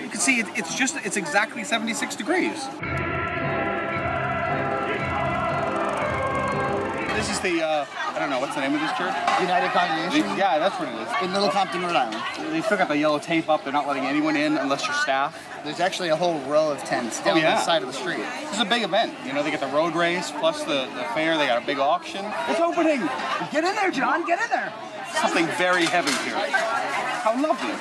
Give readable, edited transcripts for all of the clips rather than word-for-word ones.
You can see it's exactly 76 degrees. This is the, I don't know, what's the name of this church? United Congregation? Yeah, that's what it is. In Little Compton, Rhode Island. They still got the yellow tape up. They're not letting anyone in unless you're staff. There's actually a whole row of tents down the side of the street. This is a big event. You know, they get the road race plus the fair. They got a big auction. It's opening. Get in there, John. Get in there. Something very heavy here. How lovely.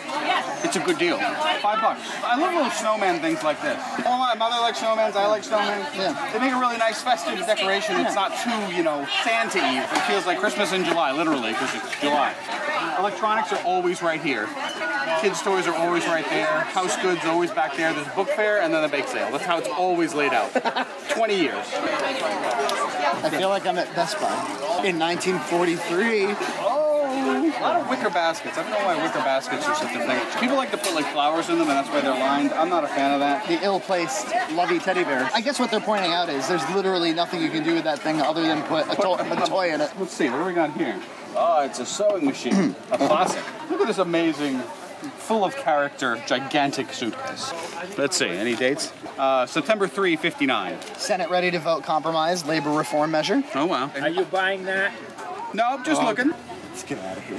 It's a good deal. $5. I love little snowman things like this. Oh, my mother likes snowmans. I like snowmen. Yeah. They make a really nice festive decoration. It's not too, you know, Santa-y. It feels like Christmas in July, literally, because it's July. Electronics are always right here. Kids' toys are always right there. House goods always back there. There's a book fair and then a bake sale. That's how it's always laid out. 20 years. I feel like I'm at Best Buy. In 1943. A lot of wicker baskets. I don't know why wicker baskets are such a thing. People like to put like flowers in them and that's why they're lined. I'm not a fan of that. The ill-placed lovey teddy bear. I guess what they're pointing out is there's literally nothing you can do with that thing other than put a toy in it. Let's see, what do we got here? Oh, it's a sewing machine. A classic. Look at this amazing, full of character, gigantic suitcase. Let's see, any dates? September 3, 59. Senate ready to vote compromise, labor reform measure. Oh, wow. Are you buying that? No, I'm just looking. Let's get out of here.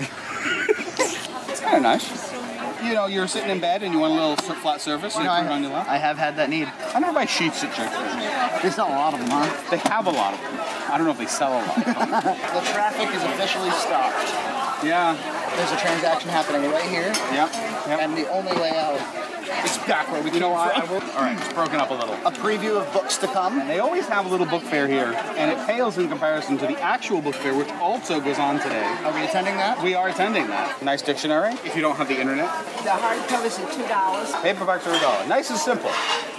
It's kind of nice. You know, you're sitting in bed and you want a little flat surface, so you put it on your lap. I have had that need. I never buy sheets at church. There's not a lot of them, huh? They have a lot of them. I don't know if they sell a lot of them. The traffic is officially stopped. Yeah. There's a transaction happening right here. Yep. And the only way out is back where we came from. All right, it's broken up a little. A preview of books to come. And they always have a little book fair here, and it pales in comparison to the actual book fair, which also goes on today. Are we attending that? We are attending that. Nice dictionary, if you don't have the internet. The hardcovers are $2. Paperbacks are $1. Nice and simple.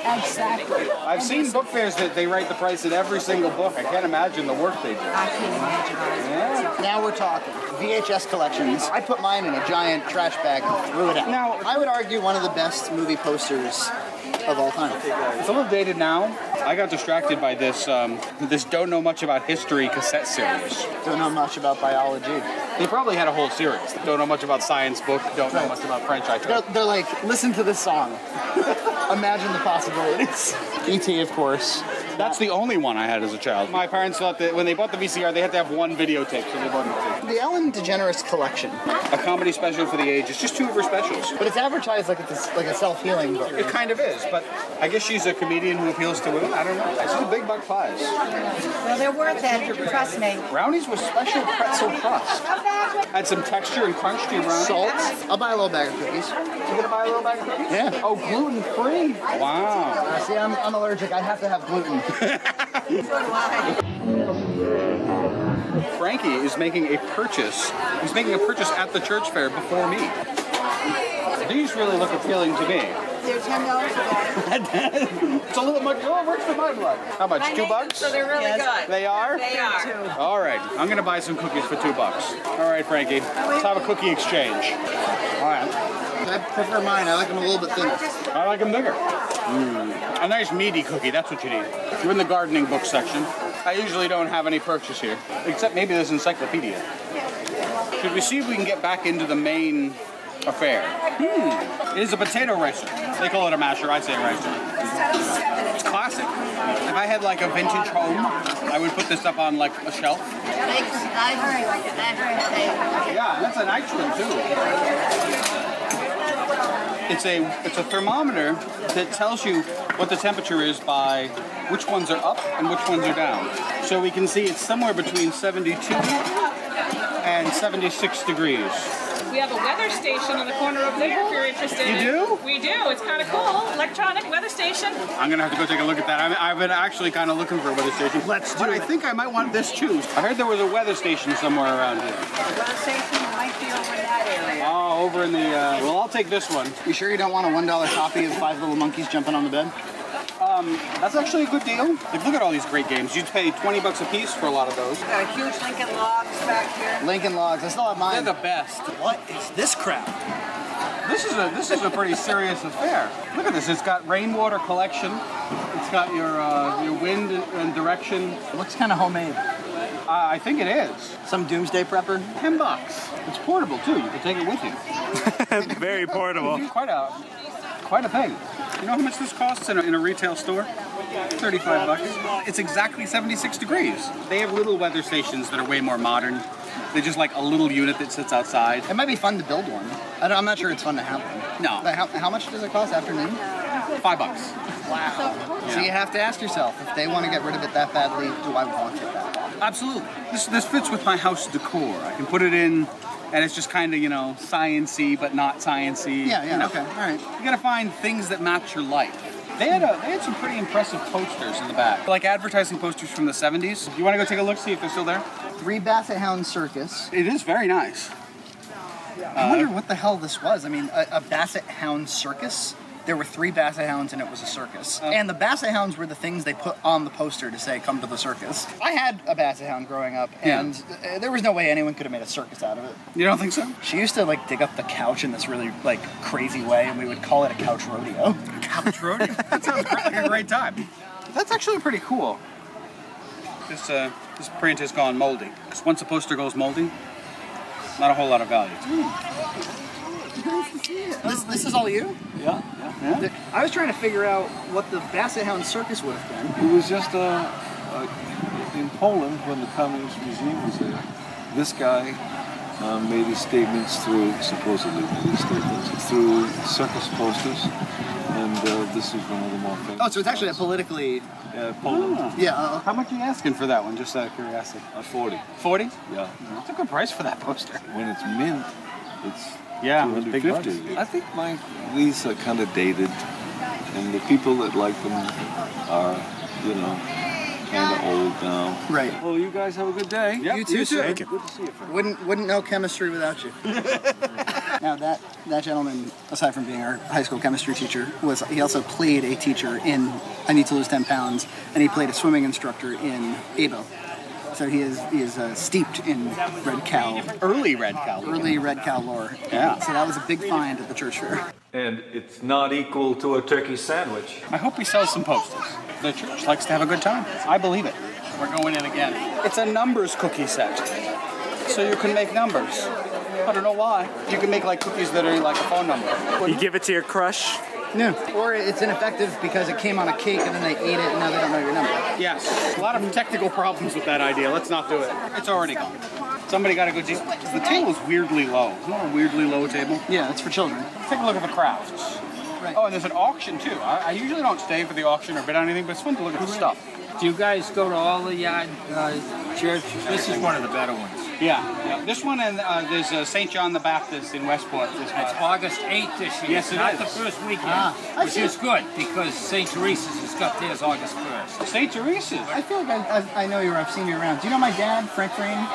Exactly. I've seen book fairs that they write the price in every single book. I can't imagine the work they do. I can't imagine. Yeah. Now we're talking. VHS collections. I put mine in a giant trash bag and threw it out. Now, I would argue one of the best movie posters of all time. it's a little dated now. I got distracted by this this Don't Know Much About History cassette series. Don't know much about biology. They probably had a whole series. Don't know much about science book, don't know much about French, I took. They're like, listen to this song. Imagine the possibilities. E.T., of course. That's the only one I had as a child. My parents thought that when they bought the VCR, they had to have one videotape, so they bought it. The Ellen DeGeneres collection. A comedy special for the age. It's just 2 of her specials. But it's advertised like it's like a self-healing book. It kind of is, but I guess she's a comedian who appeals to women. I don't know. She's a big buck pies. Well, they're worth it. Trust me. Brownies with special pretzel crust. Had some texture and crunch to your brownies. Salt. I'll buy a little bag of cookies. You gonna buy a little bag of cookies? Yeah. Oh, gluten-free. Wow. See, I'm allergic. I have to have gluten. Frankie is making a purchase. He's making a purchase at the church fair before me. These really look appealing to me. They're $10 a bag. It's a little much. Oh, it works for my blood. How much? $2? So they're really good. They are? They are. All right. I'm going to buy some cookies for $2. All right, Frankie. Let's have a cookie exchange. All right. I prefer mine. I like them a little bit thinner. I like them bigger. A nice meaty cookie. That's what you need. You're in the gardening book section. I usually don't have any purchase here, except maybe this encyclopedia. Should we see if we can get back into the main affair? It is a potato ricer. They call it a masher. I say a ricer. It's classic. If I had like a vintage home, I would put this up on like a shelf. Yeah, that's a nice one too. It's a thermometer that tells you what the temperature is by which ones are up and which ones are down. So we can see it's somewhere between 72 and 76 degrees. We have a weather station in the corner over there if you're interested. You do? We do. It's kind of cool. Electronic weather station. I'm going to have to go take a look at that. I've been actually kind of looking for a weather station. But I think I might want this too. I heard there was a weather station somewhere around here. The weather station might be over in that area. Oh, over in the... well, I'll take this one. You sure you don't want a $1 copy of 5 Little Monkeys Jumping on the Bed? That's actually a good deal. Like, look at all these great games. You'd pay $20 a piece for a lot of those. Got a huge Lincoln Logs back here. Lincoln Logs. I still have mine. They're the best. What is this crap? This is a pretty serious affair. Look at this. It's got rainwater collection. It's got your wind and direction. It looks kind of homemade. I think it is. Some doomsday prepper. $10. It's portable too. You can take it with you. Very portable. Quite a quite a thing. You know how much this costs in a retail store? 35 bucks. It's exactly 76 degrees. They have little weather stations that are way more modern. They're just like a little unit that sits outside. It might be fun to build one. I'm not sure it's fun to have one. No. But how much does it cost afternoon? $5. Wow. So you have to ask yourself, if they want to get rid of it that badly, do I want it that badly? Absolutely. This fits with my house decor. I can put it in, and it's just kind of, you know, science-y, but not science-y. Yeah, you know. okay, all right. You gotta find things that match your life. They had some pretty impressive posters in the back, like advertising posters from the 70s. You want to go take a look, see if they're still there? 3 Basset Hound Circus. It is very nice. I wonder what the hell this was. I mean, a Basset Hound Circus? There were 3 Basset Hounds and it was a circus. And the Basset Hounds were the things they put on the poster to say, come to the circus. I had a Basset Hound growing up, and there was no way anyone could have made a circus out of it. You don't think so? She used to, like, dig up the couch in this really, like, crazy way, and we would call it a couch rodeo. Couch rodeo? That sounds like a great time. That's actually pretty cool. This print has gone moldy. Because once a poster goes moldy, not a whole lot of value. This is all you? Yeah. I was trying to figure out what the Basset Hound Circus would have been. It was just in Poland when the Communist Museum was there. This guy made his statements supposedly made his statements through circus posters, and this was one of the more famous. Oh, so it's actually a politically... Poland. Yeah. How much are you asking for that one, just out of curiosity? 40. 40? Yeah. That's a good price for that poster. When it's mint, it's big bucks. 250. I think these are kind of dated, and the people that like them are, you know, kind of old now. Right. Well, you guys have a good day. Yep, You too, sir. Thank you. Good to see you, friend. Wouldn't know chemistry without you. Now that gentleman, aside from being our high school chemistry teacher, he also played a teacher in I Need to Lose 10 Pounds, and he played a swimming instructor in ABO. So he is steeped in red cow. Early red cow. Early red cow lore. Yeah. So that was a big find at the church fair. And it's not equal to a turkey sandwich. I hope we sell some posters. The church likes to have a good time. I believe it. We're going in again. It's a numbers cookie set. So you can make numbers. I don't know why. You can make like cookies that are like a phone number. You give it to your crush? No. Or it's ineffective because it came on a cake and then they ate it and now they don't know your number. Yes. A lot of technical problems with that idea. Let's not do it. It's already gone. Somebody got a good deal. The table is weirdly low. Isn't that a weirdly low table? Yeah, it's for children. Take a look at the crafts. Right. Oh, and there's an auction too. I usually don't stay for the auction or bid on anything, but it's fun to look at the stuff. Do you guys go to all the yard churches? This is one of the better ones. Yeah. This one, and there's St. John the Baptist in Westport. It's August 8th this year. Yes, it Not is. the first weekend, which is good because St. Teresa's has got theirs August 1st. St. Teresa's. I feel like I know you or I've seen you around. Do you know my dad, Frank Frayne?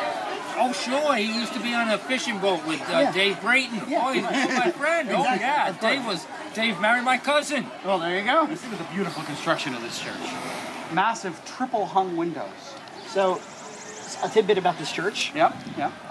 Oh, sure. He used to be on a fishing boat with Dave Brayton. Yeah. Oh, he's my friend. Oh, Exactly. yeah. Dave married my cousin. Well, there you go. Look at the beautiful construction of this church. Massive triple hung windows. So, a tidbit about this church. Yep.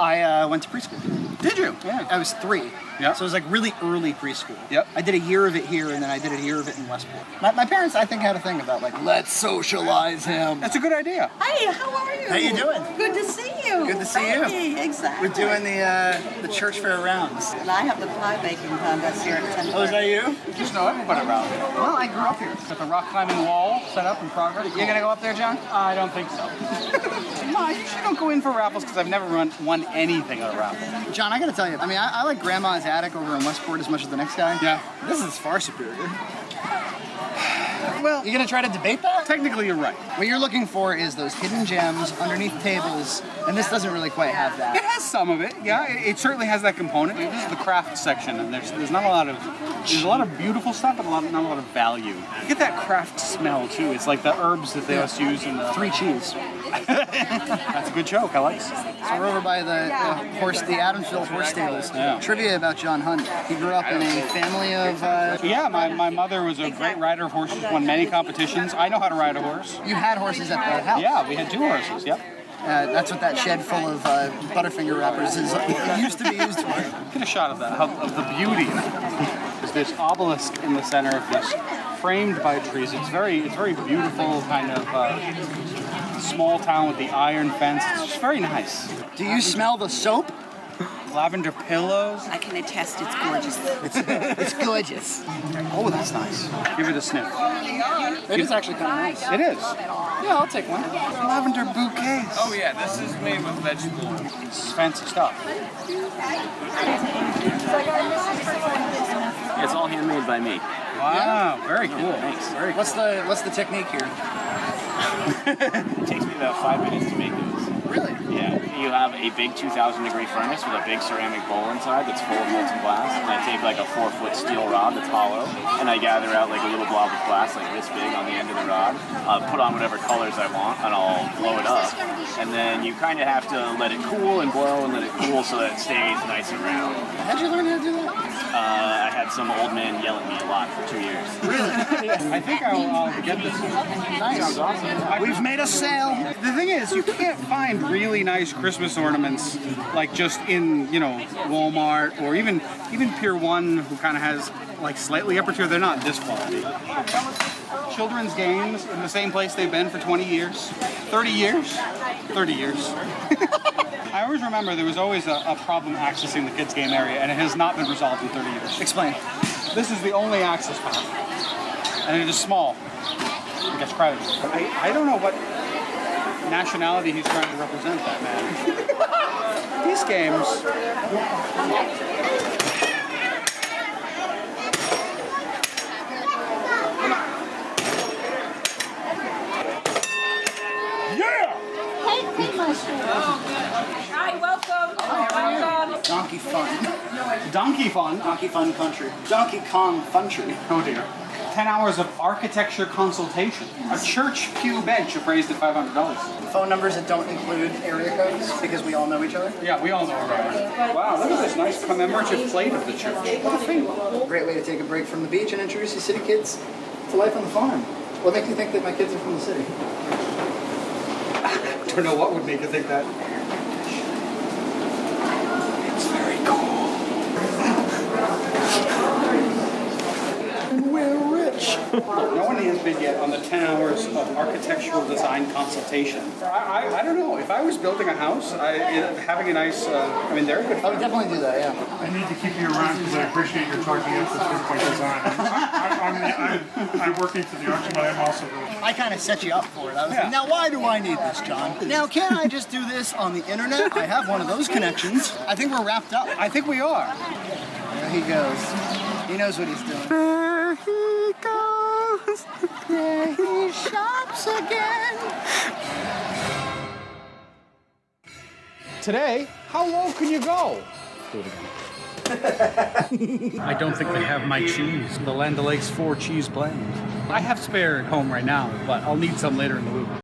I went to preschool. Did you? Yeah. I was 3. Yeah. So it was like really early preschool. Yep. I did a year of it here, and then I did a year of it in Westport. My parents, I think, had a thing about like, let's socialize him. That's a good idea. Hey, how are you? How you doing? Good to see you. Good to see you. Hey, exactly. We're doing the church fair rounds. And I have the pie baking contest here at 10. Oh, is that you? You just know everybody around here. Well, I grew up here. Got the rock climbing wall set up in progress. You gonna go up there, John? I don't think so. No, I usually don't go in for raffles because I've never won anything at a raffle. John, I gotta tell you, I mean, I like Grandma's Attic over in Westport as much as the next guy. Yeah. This is far superior. Well, you gonna try to debate that? Technically, you're right. What you're looking for is those hidden gems underneath tables, and this doesn't really quite have It that. has some of it, yeah. It certainly has that component. This is the craft section, and there's not a lot of there's a lot of beautiful stuff, but not a lot of value. You get that craft smell too. It's like the herbs that they always use in the 3 cheese. That's a good joke. I like it. So we're over by the Adamsville horse stables. Yeah. Trivia about John Hunt. He grew up in a family of. Yeah, my mother was a great rider of horses. Won many competitions. I know how to ride a horse. You had horses at the house. Yeah, we had 2 horses. Yep. That's what that shed full of Butterfinger wrappers is used to be used for. Get a shot of that, of the beauty of it. There's this obelisk in the center of this, framed by trees. It's very beautiful, kind of small town with the iron fence. It's just very nice. Do you smell the soap? Lavender pillows. I can attest it's gorgeous. It's gorgeous. Oh, that's nice. Give it a sniff. It is actually kind of nice. It is. Yeah, I'll take one. Lavender bouquets. Oh yeah, this is made with vegetable oil. This is fancy stuff. It's all handmade by me. Wow, very cool. Thanks. Very cool. What's the technique here? It takes me about 5 minutes to make those. Really? Yeah, you have a big 2,000-degree furnace with a big ceramic bowl inside that's full of molten glass, and I take like a 4-foot steel rod that's hollow, and I gather out like a little blob of glass like this big on the end of the rod, put on whatever colors I want, and I'll blow it up, and then you kind of have to let it cool and blow and let it cool so that it stays nice and round. How'd you learn how to do that? I had some old man yell at me a lot for 2 years. I think I'll get this. Nice. Sounds awesome. We've made a sale. The thing is, you can't find really nice Christmas ornaments like just in, Walmart or even Pier 1, who kind of has like slightly upper tier. They're not this quality. Children's games in the same place they've been for 20 years, 30 years, 30 years. I always remember there was always a problem accessing the kids' game area, and it has not been resolved in 30 years. Explain. This is the only access path, and it is small. It gets crowded. I don't know what nationality he's trying to represent, that man. These games. Hi, welcome. Welcome. Donkey Fun. Donkey Fun. Donkey Fun Country. Donkey Kong Country. Oh dear. 10 hours of architecture consultation. A church pew bench appraised at $500. Phone numbers that don't include area codes because we all know each other. Yeah, we all know about it. Wow, look at this nice commemorative plate of the church. What a thing. Great way to take a break from the beach and introduce your city kids to life on the farm. What makes you think that my kids are from the city? I don't know what would make you think that. It's very cool. We're rich. No one has been yet on the 10 hours of architectural design consultation. I don't know. If I was building a house, having a nice, they're good. I would definitely do that, yeah. I need to keep you around because I appreciate your charging up for 3-point design. I'm working for the auction, but I'm also I kind of set you up for it. I was like, now why do I need this, John? Now can't I just do this on the internet? I have one of those connections. I think we're wrapped up. I think we are. There he goes. He knows what he's doing. There he goes. There he shops again. Today, how low can you go? Do it again. I don't think they have my cheese. The Land O'Lakes 4 cheese blend. I have spare at home right now, but I'll need some later in the week.